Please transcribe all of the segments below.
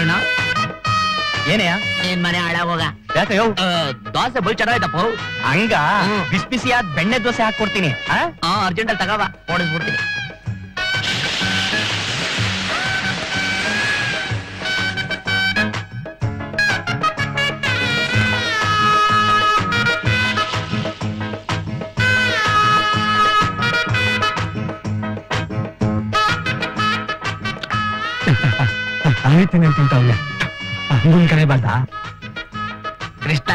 ರಾಜಣ್ಣ ಏನೆಯಾ ಏನ್ ಮನೆ ಹಾಳಾಗೋಗ ಯಾಕೆ ದೋಸೆ ಬಲ್ ಚೆನ್ನಾಯ್ತಪ್ಪ ಹಂಗ ಬಿಸಿ ಬಿಸಿಯಾದ ಬೆಣ್ಣೆ ದೋಸೆ ಹಾಕೊಡ್ತೀನಿ ಅರ್ಜೆಂಟ್ ಅಲ್ಲಿ ತಗೋಬಾ ಓಡಿಸ್ಬಿಡ್ತೀನಿ ಆಯ್ತೀನಿ ತಿಂತಾವ್ಲೆ ಹಂಗನ್ ಕಡೆ ಬಂದ ಕೃಷ್ಣ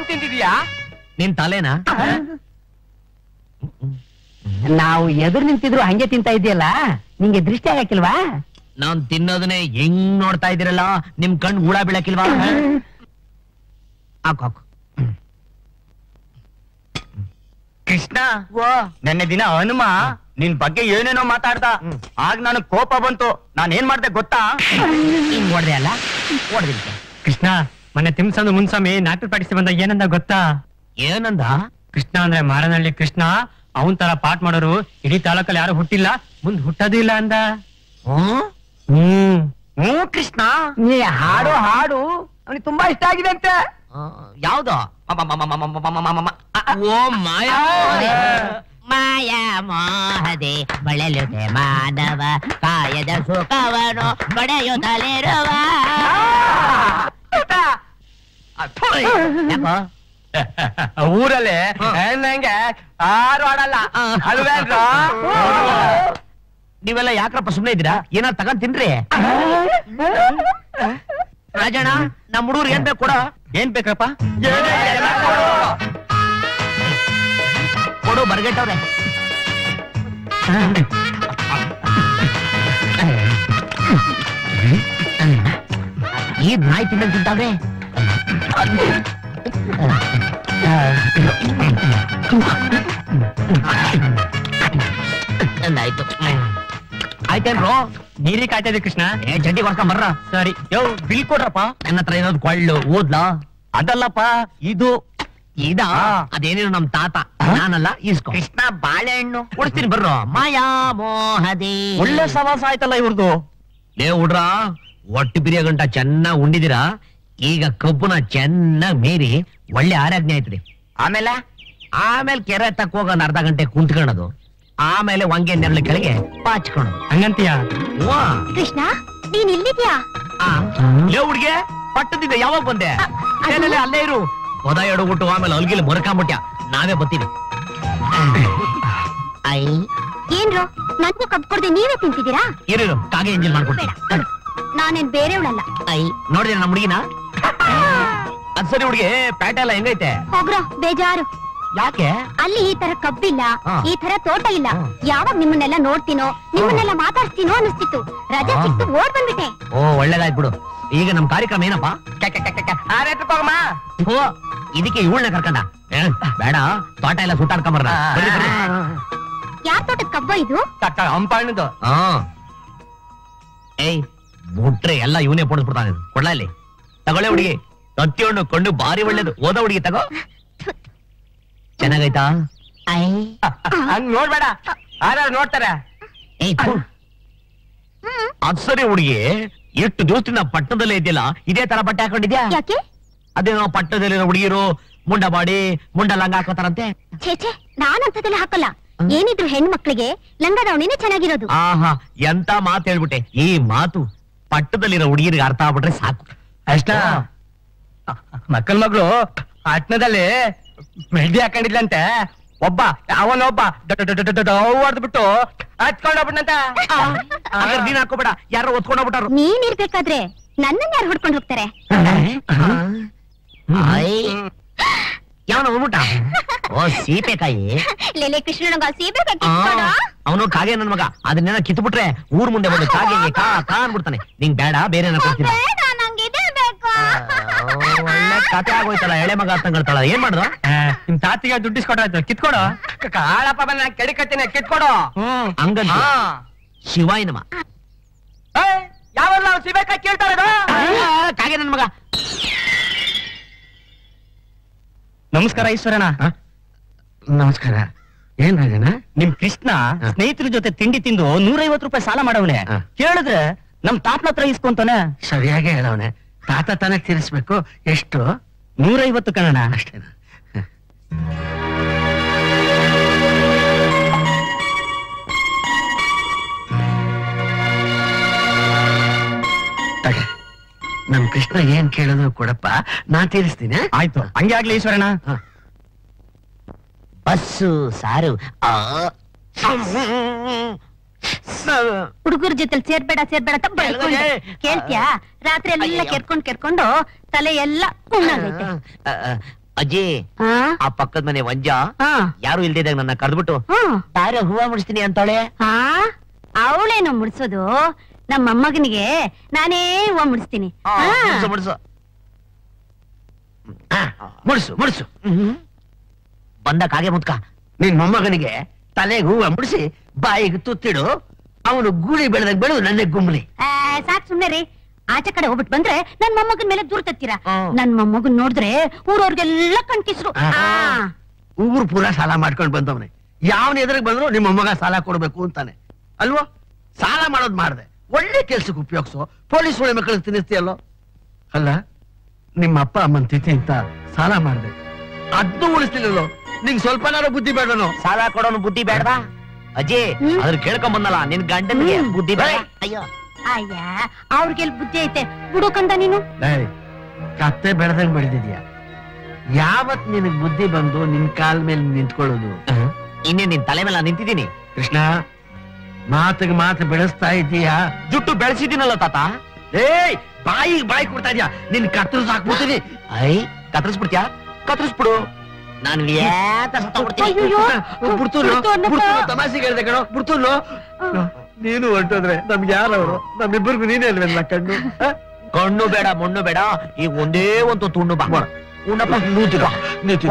ತಿಂತಿದೀಯಾ ನಿನ್ ತಲೆನಾ ನಾವು ಎದುರು ನಿಂತಿದ್ರು ಹಂಗೆ ತಿಂತಾ ಇದೆಯಲ್ಲ ನಿಂಗೆ ದೃಷ್ಟಿ ಆಗಕ್ಕಿಲ್ವಾ? ನಾನ್ ತಿನ್ನೋದನ್ನೇ ಹೆಂಗ್ ನೋಡ್ತಾ ಇದ್ದೀರಲ್ಲ ನಿಮ್ ಕಣ್ ಹುಳ ಬೀಳಕ್ಕಿಲ್ವಾ? ಹಾಕು ಕೃಷ್ಣ ನೆನ್ನೆ ದಿನ ಹನುಮ ನಿನ್ ಬಗ್ಗೆ ಏನೇನೋ ಮಾತಾಡ್ದ ಆಗ ನನಗ್ ಕೋಪ ಬಂತು ನಾನ್ ಏನ್ ಮಾಡ್ದೆ ಗೊತ್ತಾ? ಹಿಂಗ್ ಹೊಡ್ದೆ ಅಲ್ಲ ಹೊಡ್ದಿಲ್ಕೆ ಕೃಷ್ಣ ಮೊನ್ನೆ ತಿಮ್ಸಂದು ಮುನ್ಸ್ವಾಮಿ ನಾಟಕ ಪಾಠಿಸಿ ಬಂದ ಏನಂದ ಗೊತ್ತಾ? ಏನಂದ? ಕೃಷ್ಣ ಅಂದ್ರೆ ಮಾರನಹಳ್ಳಿ ಕೃಷ್ಣ ಅವನ್ ತರ ಪಾಠ ಮಾಡೋರು ಇಡೀ ತಾಲೂಕಲ್ಲಿ ಯಾರು ಹುಟ್ಟಿಲ್ಲ ಮುಂದ್ ಹುಟ್ಟೋದು ಇಲ್ಲ ಅಂದ. ಕೃಷ್ಣ ನೀ ಹಾಡು ಹಾಡು ಅವನಿಗೆ ತುಂಬಾ ಇಷ್ಟ ಆಗಿದೆ ಅಂತೆ. ಯಾವ್ದು? ಓ ಮಾಯಾ ಮಾಯಾ ಮೋಹದೆ ಬಳಲುತ್ತೆ ಮಾನವ ಕಾಯದ ಸುಖವನು ಪಡೆಯುತ್ತಲಿರುವ ಊರಲ್ಲೇ ನಂಗೆ ಯಾರು ಆಡಲ್ಲ ಅಲ್ವೇನ್ರ? ನೀವೆಲ್ಲ ಯಾಕ್ರಪ್ಪ ಸುಮ್ನೆ ಇದ್ದೀರಾ? ಏನಾದ್ರು ತಗೊಂಡ್ ತಿನ್ರಿ. ರಾಜಣ್ಣ ನಮ್ಮ ಹುಡುಗರು ಏನ್ ಬೇಕು ಕೊಡ? ಏನ್ ಬೇಕಪ್ಪ? ಕೊಡು ಬರ್ಗೆಟ್ಟವ್ರೆ. ಈ ನಾಯಿ ತಿಂದಂಗ್ ತಿಂತಾವ್ರೆ. ಆಯ್ತು ಆಯ್ತೇನ್ರೋ? ನೀರಿಗೆ ಕಾಯ್ತಾ ಇದೆ ಕೃಷ್ಣ. ಚಡ್ಡಿ ಕೊಡ್ಕೊಂಡ್ ಬರ್ರ. ಸರಿ ಬಿಲ್ ಕೊಡ್ರಪ್ಪ. ನನ್ನ ಹತ್ರ ಇರೋದು ಕೊಳ್ಳು ಓದ್ಲಾ? ಅದಲ್ಲಪ್ಪ ಇದು ಇದ ಅದೇನೇನು ನಮ್ ತಾತ ನಾನಲ್ಲ ಇಸ್ಕೊ. ಕೃಷ್ಣ ಬಾಳೆಹಣ್ಣು ಕೊಡ್ತೀನಿ ಬರ್ರೋ. ಮಾಯಾ ಮೋಹದಿ ಒಳ್ಳೆ ಸವಾಸ ಆಯ್ತಲ್ಲ ಇವ್ರದು. ಲೇ ಹುಡ್ರ ಒಟ್ಟು ಬಿರಿಯ ಗಂಟ ಚೆನ್ನಾಗ್ ಉಂಡಿದಿರಾ. ಈಗ ಕಬ್ಬುನ ಚೆನ್ನಾಗ್ ಮೀರಿ ಒಳ್ಳೆ ಆರಾಜ್ಞೆ ಆಯ್ತದೆ. ಆಮೇಲೆ ಕೆರೆ ತಕ್ಕ ಹೋಗ ಅರ್ಧ ಗಂಟೆ ಕುಂತ್ಕೊಳ್ಳೋದು. ಆಮೇಲೆ ಒಂಗೆ ನೆರಳು ಕೆಳಗೆ ಪಾಚ್ಕೊಳ್ಳೋದು. ಹಂಗಂತೀಯ? ಕೃಷ್ಣ ನೀನ್ ಇಲ್ಲಿದ್ಯಾ? ಲೇ ಹುಡ್ಗೆ ಪಟ್ಟದಿದ್ದ ಯಾವಾಗ ಬಂದೆ? ಅಲ್ಲೇ ಇರು. ಹೊದ ಎಡಬಿಟ್ಟು ಆಮೇಲೆ ಅಲ್ಗಿಲ್ ಮೊರಕಾಂಬಿಟ್ಯ. ನಾವೇ ಬರ್ತೀವಿ. ಏನ್ರು ನನ್ಗೂ ಕಬ್ಬು ಕೊಡ್ದೆ ನೀವೇ ತಿಂತಿದ್ದೀರಾ? ಇರು ಕಾಗೆ ಎಂಜಿಲ್ ಮಾಡ್ಕೊಡ್ತೀನಿ. ನಾನೇನ್ ಬೇರೆಯವಳಲ್ಲ. ನೋಡಿದ್ರೆ ನಮ್ಮ ಹುಡುಗಿನ? ಅದ್ ಸರಿ ಹುಡುಗಿ ಪ್ಯಾಟೆ ಎಲ್ಲ ಹೆಂಗೈತೆ? ಹೋಗ್ರೋ ಬೇಜಾರು. ಯಾಕೆ? ಅಲ್ಲಿ ಈ ತರ ಕಬ್ಬಿಲ್ಲ, ಈ ತರ ತೋಟ ಇಲ್ಲ. ಯಾವಾಗ ನಿಮ್ಮನ್ನೆಲ್ಲ ನೋಡ್ತೀನೋ ನಿಮ್ಮನ್ನೆಲ್ಲ ಮಾತಾಡ್ತೀನೋ ಅನಿಸ್ತಿತ್ತು. ರಜಾ ಸಿಕ್ತು ಓಡ್ ಬಂದ್ಬಿಟ್ಟೆ. ಓ ಒಳ್ಳೇದಾಯ್ತು ಬಿಡು. ಈಗ ನಮ್ ಕಾರ್ಯಕ್ರಮ ಏನಪ್ಪಾ? ಓ ಇದಕ್ಕೆ ಇವಳನ್ನ ಕರ್ಕೊಂಡ? ಬೇಡ ತೋಟ ಎಲ್ಲ ಸುತ್ತಾಡ್ಕೊಂಬರ್ರ. ಯಾರ್ ತೋಟದ ಕಬ್ಬ ಇದು? ಹಂಪಣ್ಣದು. ಏಯ್ ಬಿಟ್ರೆ ಎಲ್ಲ ಇವನೇ ಪೊಡಿಸ್ಬಿಡ್ತಾನೆ. ಕೊಡ್ಲಾ ಇಲ್ಲಿ ತಗೊಳ್ಳೆ ಹುಡುಗಿ. ತತ್ತಿ ಹಣ್ಣು ಕೊಂಡು ಬಾರಿ ಒಳ್ಳೇದು. ಓದ ಹುಡುಗಿ ತಗೋ. ಚೆನ್ನಾಗೈತಾ? ಹಂಗ್ ನೋಡ್ಬೇಡ, ಯಾರು ನೋಡ್ತಾರೆ. ಅದ್ ಸರಿ ಹುಡುಗಿ, ಎಷ್ಟು ದಿವಸದಿಂದ ಪಟ್ಟಣದಲ್ಲೇ ಇದೆಯಲ್ಲ, ಇದೇ ತರ ಬಟ್ಟೆ ಹಾಕೊಂಡಿದ್ಯಾ? ಯಾಕೆ? ಅದೇನೋ ಪಟ್ಟಣದಲ್ಲಿರೋ ಹುಡುಗಿರು ಮುಂಡ ಬಾಡಿ ಮುಂಡ ಲಂಗ ಹಾಕೋತಾರಂತೆ. ಛೇ ನಾನಂತದೆಲ್ಲ ಹಾಕಲ್ಲ. ಏನಿದ್ರು ಹೆಣ್ಮಕ್ಳಿಗೆ ಲಂಗ ದಾವಣಿನೇ ಚೆನ್ನಾಗಿರೋದು. ಆಹಾ ಎಂತ ಮಾತು ಹೇಳ್ಬಿಟ್ಟೆ. ಈ ಮಾತು ಪಟ್ಟಣದಲ್ಲಿರೋ ಹುಡುಗಿರಿಗೆ ಅರ್ಥ ಆಗ್ಬಿಟ್ರೆ ಸಾಕು. ಅಷ್ಟ ಮಕ್ಕಳ ಮಗಳು ಪಟ್ನದಲ್ಲಿ ಮೆಹಂದಿ ಹಾಕೊಂಡಿದ್ಲಂತೆ. ಅವನೊಬ್ಬ ಹೊಡೆದ್ಬಿಟ್ಟು ಹಚ್ಕೊಂಡೋಗ್ಬಿಟ್ಟಂತ. ನೀನ್ ಹಾಕೋಬೇಡ, ಯಾರೋ ಒತ್ಕೊಂಡ್ ಹೋಗ್ಬಿಟ್ಟಾರು. ನೀನ್ ಇರ್ಬೇಕಾದ್ರೆ ನನ್ನನ್ನ ಯಾರು ಹೊಡ್ಕೊಂಡು ಹೋಗ್ತಾರೆ? ಯಾವನ ಹೋಗ್ಬಿಟ್ಟ? ಓ ಸೀತೆಕಾಯಿ. ಲೇಲೆ ಕೃಷ್ಣನಗ ಸೀಬೆಕಾಯಿ. ಅವನು ಕಾಗೆ ನನ್ ಮಗ. ಅದನ್ನೇನ ಕಿತ್ಬಿಟ್ರೆ ಊರ್ ಮುಂದೆ ಬಂದು ಕಾಗೆಗೆ ಕಾ ಕಾ ಅನ್ಬಿಡ್ತಾನೆ. ನಿಂಗ್ ಬೇಡ ಬೇರೆ ಕೊಡ್ತೀನಿ. ಒಳ್ಳೆ ಕತೆ ಆಗೋಯ್ತಲ್ಲ. ಎಳೆ ಮಗ ತಂಗಳ್ತಾಳ. ಏನ್ ಮಾಡುದು? ನಿಮ್ ತಾತಿಗೆ ದುಡ್ಡಿಸ್ಕೊಟ್ರಾಯ್ತು, ಕಿತ್ಕೊಡು. ಕಾಳಪ್ಪ ಬಂದ ಕೆಡಿಕತ್ತೀನಿ, ಕಿತ್ಕೊಡು. ಹಂಗಂತ ಶಿವಾಯನಮ್ಮ ಯಾವಲ್ಲ ಸಿಬೇಕಾಗಿ ಕೇಳ್ತಾರ ಕಾಗೆ ನನ್ ಮಗ. ನಮಸ್ಕಾರ ಈಶ್ವರಣ್ಣ. ನಮಸ್ಕಾರ. ಏನ್ ರಾಜಣ್ಣ? ನಿಮ್ ಕೃಷ್ಣ ಸ್ನೇಹಿತರ ಜೊತೆ ತಿಂಡಿ ತಿಂದು 150 ರೂಪಾಯಿ ಸಾಲ ಮಾಡವನೆ. ಕೇಳಿದ್ರೆ ನಮ್ ತಾತನ ಹತ್ರ ಇಸ್ಕೊಂತಾನೆ. ಸರಿಯಾಗಿ ಹೇಳವನೆ. ತಾತ ತಾನೇ ತೀರಿಸ್ಬೇಕು. ಎಷ್ಟು? 150 ಕಣಣ್ಣ. ಅಷ್ಟೇನಾ? ನಮ್ ಕೃಷ್ಣ ಏನ್ ಕೇಳಿದ್ರು ಕೊಡಪ್ಪ, ನಾನ್ ತೀರಿಸ್ತೀನಿ. ಆಯ್ತು, ಹಂಗೆ ಆಗ್ಲಿ ಈಶ್ವರಣ್ಣ. ಬಸ್ಸು ಸಾರು ಹುಡುಗರ ಜೊತೆ ಸೇರ್ಬೇಡ ಅಂತ ಬೈಕೊಂಡೆ. ಕೇಳ್ತ್ಯಾ? ರಾತ್ರಿ ಎಲ್ಲ ಕೆರ್ಕೊಂಡು ತಲೆ ಎಲ್ಲ ಹುಣ್ಣಾಗೈತೆ. ಅಜ್ಜಿ, ಆ? ಆ ಪಕ್ಕದ ಮನೆ ವಂಜ ಆ. ಯಾರು ಇಲ್ದಿದಾಗ ನನ್ನ ಕರೆದ್ಬಿಟ್ಟು ತಾರ ಹೂವ ಮುಡಿಸ್ತೀನಿ ಅಂತಾಳೆ. ಆ? ಅವಳೇನು ಮುಡ್ಸೋದು? ನಮ್ಮ ಮೊಮ್ಮಗನಿಗೆ ನಾನೇ ಹೂವ ಮುಡಿಸ್ತೀನಿ. ಮುಡ್ಸು ಮುಡ್ಸು ಮುಡ್ಸು ಮುಡ್ಸು. ಬಂದ ಕಾಗೆ ಮುತ್ಕ. ನಿನ್ ಮೊಮ್ಮಗನಿಗೆ ತಲೆಗೆ ಹೂವ ಮುಡಿಸಿ ಬಾಯಿಗೆ ತುತ್ತಿಡು. ಅವನು ಗೂಳಿ ಬೆಳೆದಾಗ ಬೆಳೆದು ನನ್ನ ಗುಮ್ಲಿ. ಸಾಕ್ ಸುಮ್ನೆ ರೀ. ಆಚೆ ಕಡೆ ಹೋಗ್ಬಿಟ್ಟು ಬಂದ್ರೆ ನನ್ ಮೊಮ್ಮಗನ್ ಮೇಲೆ ದೂರ ತತ್ತೀರಾ. ನನ್ ಮೊಮ್ಮಗನ್ ನೋಡಿದ್ರೆ ಊರವ್ರಿಗೆಲ್ಲ ಕಣ್ಕಿಸ್ರು. ಊರು ಪೂರ ಸಾಲ ಮಾಡ್ಕೊಂಡ್ ಬಂದವನೆ. ಯಾವನ ಎದುರಿಗೆ ಬಂದ್ರು ನಿಮ್ಮ ಮೊಮ್ಮಗ ಸಾಲ ಕೊಡ್ಬೇಕು ಅಂತಾನೆ ಅಲ್ವೋ? ಸಾಲ ಮಾಡೋದ್ ಮಾಡ್ದೆ, ಒಳ್ಳೆ ಕೆಲ್ಸಕ್ಕೆ ಉಪಯೋಗಿಸೋ. ಪೊಲೀಸ್ ಒಳ್ಳೆ ಮಕ್ಕಳಿಗೆ ತಿನ್ನಿಸ್ತೀಯಲ್ಲೋ. ಅಲ್ಲ, ನಿಮ್ಮ ಅಪ್ಪ ಅಮ್ಮನ್ ತಿಥಿ ಅಂತ ಸಾಲ ಮಾಡ್ದೆ, ಅದನ್ನು ಉಳಿಸ್ತಿಲ್ಲೋ. ನಿಂಗ್ ಸ್ವಲ್ಪನಾರು ಬುದ್ಧಿ ಬೇಡನೋ? ಸಾಲ ಕೊಡೋನು ಬುದ್ಧಿ ಬೇಡವಾ ಅಜ್ಜಿ? ಅದ್ರ ಕೇಳ್ಕೊಂಡ್ ಬಂದಲ್ಲ ನಿನ್ ಗಂಡನಿಗೆ ಬುದ್ಧಿ ಬೇಡ. ಅಯ್ಯೋ ಅಯ್ಯ, ಅವ್ರಿಗೆಲ್ ಬುದ್ಧಿ ಐತೆ ಬಿಡುಕಂದ ನೀನು. ಕತ್ತೆ ಬೆಳೆದಂಗ್ ಬೆಳೆದಿದ್ಯಾ. ಯಾವತ್ ನಿನಗ್ ಬುದ್ಧಿ ಬಂದು ನಿನ್ ಕಾಲ್ ಮೇಲೆ ನಿಂತ್ಕೊಳ್ಳೋದು? ಇನ್ನೇ ನಿನ್ ತಲೆ ಮೇಲೆ ನಿಂತಿದ್ದೀನಿ. ಕೃಷ್ಣ, ಮಾತಿಗೆ ಮಾತು ಬೆಳೆಸ್ತಾ ಇದ್ದೀಯಾ? ಜುಟ್ಟು ಬೆಳೆಸಿದ್ದೀನಲ್ಲ ತಾತ. ಏಯ್, ಬಾಯಿ ಕೊಡ್ತಾ ಇದ್ಯಾ? ನಿನ್ ಕತ್ತರಿಸ್ ಹಾಕ್ಬಿಡ್ತೀನಿ. ಐ ಕತ್ತರಿಸ್ಬಿಡ್ತೀಯಾ? ಕತ್ತರಿಸ್ಬಿಡು. ನಾನು ಅಯ್ಯಯ್ಯೋ. ತಮಾಷೆಗೆ ಹೇಳಿದೆ ಕಣೋ, ಬಿಡ್ತೂನು. ನೀನು ಹೊರಟೋದ್ರೆ ನಮ್ಗೆ ಯಾರವರು? ನಮ್ಮಿಬ್ಬರಿಗೂ ನೀನೇ ಅಲ್ವೇನ ಕಣ್ಣು? ಕಣ್ಣು ಬೇಡ ಮಣ್ಣು ಬೇಡ, ಈಗ ಒಂದೇ ಒಂದು ತುಂಡು ಬಾ. ಉಣ್ಣಪ್ಪ, ನೂತಿಗ. ನೀತಿ